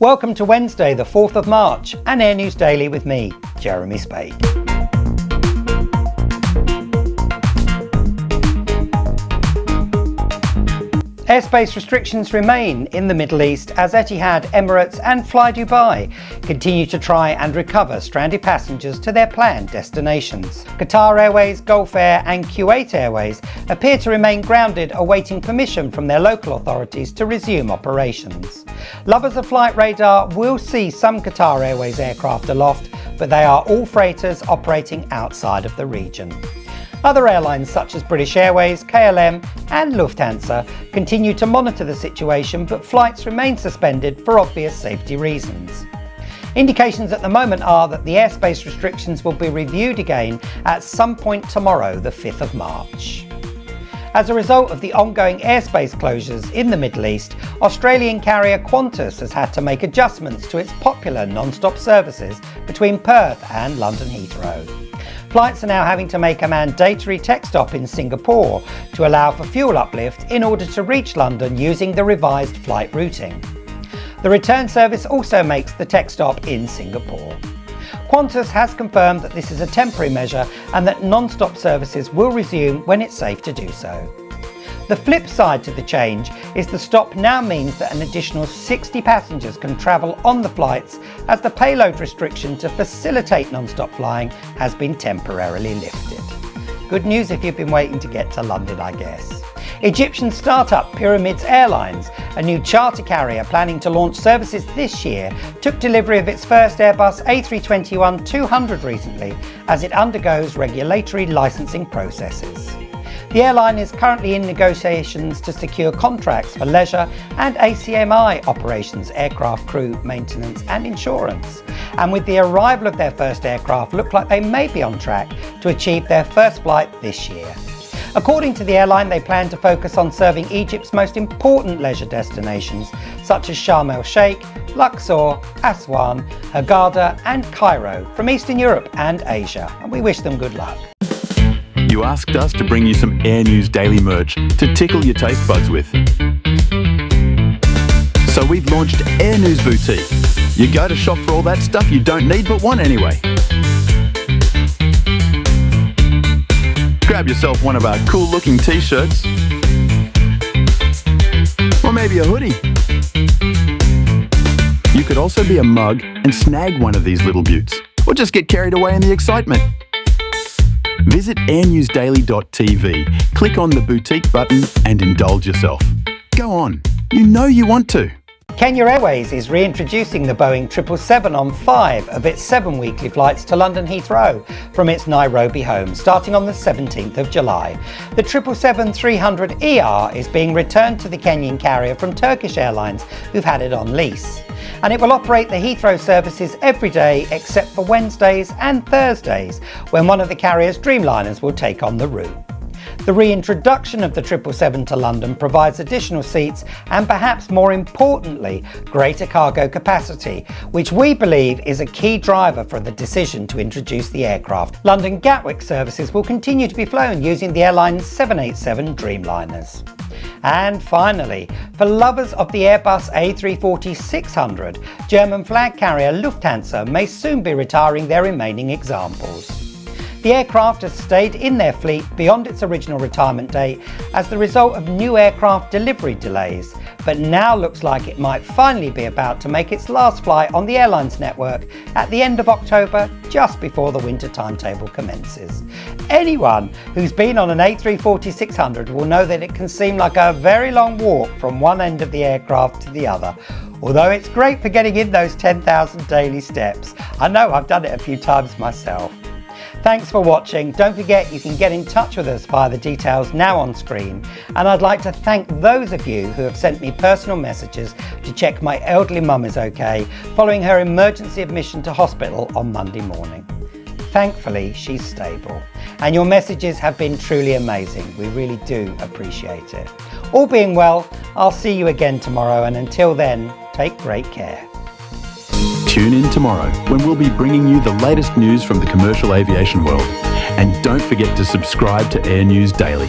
Welcome to Wednesday, the 4th of March, and Air News Daily with me, Jeremy Spake. Airspace restrictions remain in the Middle East as Etihad, Emirates and Fly Dubai continue to try and recover stranded passengers to their planned destinations. Qatar Airways, Gulf Air and Kuwait Airways appear to remain grounded awaiting permission from their local authorities to resume operations. Lovers of flight radar will see some Qatar Airways aircraft aloft, but they are all freighters operating outside of the region. Other airlines such as British Airways, KLM and Lufthansa continue to monitor the situation, but flights remain suspended for obvious safety reasons. Indications at the moment are that the airspace restrictions will be reviewed again at some point tomorrow, the 5th of March. As a result of the ongoing airspace closures in the Middle East, Australian carrier Qantas has had to make adjustments to its popular non-stop services between Perth and London Heathrow. Flights are now having to make a mandatory tech stop in Singapore to allow for fuel uplift in order to reach London using the revised flight routing. The return service also makes the tech stop in Singapore. Qantas has confirmed that this is a temporary measure and that non-stop services will resume when it's safe to do so. The flip side to the change is the stop now means that an additional 60 passengers can travel on the flights, as the payload restriction to facilitate non-stop flying has been temporarily lifted. Good news if you've been waiting to get to London, I guess. Egyptian startup Pyramids Airlines, a new charter carrier planning to launch services this year, took delivery of its first Airbus A321-200 recently as it undergoes regulatory licensing processes. The airline is currently in negotiations to secure contracts for leisure and ACMI operations, aircraft crew, maintenance and insurance. And with the arrival of their first aircraft, look like they may be on track to achieve their first flight this year. According to the airline, they plan to focus on serving Egypt's most important leisure destinations, such as Sharm el-Sheikh, Luxor, Aswan, Hurghada and Cairo, from Eastern Europe and Asia, and we wish them good luck. You asked us to bring you some Air News Daily merch to tickle your taste buds with. So we've launched Air News Boutique. You go to shop for all that stuff you don't need but want anyway. Grab yourself one of our cool looking t-shirts, or maybe a hoodie. You could also be a mug and snag one of these little beauts, or just get carried away in the excitement. Visit airnewsdaily.tv, click on the boutique button and indulge yourself. Go on, you know you want to. Kenya Airways is reintroducing the Boeing 777 on 5 of its 7 weekly flights to London Heathrow from its Nairobi home, starting on the 17th of July. The 777-300ER is being returned to the Kenyan carrier from Turkish Airlines, who've had it on lease. And it will operate the Heathrow services every day except for Wednesdays and Thursdays, when one of the carrier's Dreamliners will take on the route. The reintroduction of the 777 to London provides additional seats and, perhaps more importantly, greater cargo capacity, which we believe is a key driver for the decision to introduce the aircraft. London Gatwick services will continue to be flown using the airline's 787 Dreamliners. And finally, for lovers of the Airbus A340-600, German flag carrier Lufthansa may soon be retiring their remaining examples. The aircraft has stayed in their fleet beyond its original retirement date as the result of new aircraft delivery delays, but now looks like it might finally be about to make its last flight on the airline's network at the end of October, just before the winter timetable commences. Anyone who's been on an A340-600 will know that it can seem like a very long walk from one end of the aircraft to the other, although it's great for getting in those 10,000 daily steps. I know, I've done it a few times myself. Thanks for watching. Don't forget you can get in touch with us via the details now on screen, and I'd like to thank those of you who have sent me personal messages to check my elderly mum is okay following her emergency admission to hospital on Monday morning. Thankfully she's stable, and your messages have been truly amazing. We really do appreciate it. All being well, I'll see you again tomorrow, and until then, take great care. Tune in tomorrow when we'll be bringing you the latest news from the commercial aviation world. And don't forget to subscribe to Air News Daily.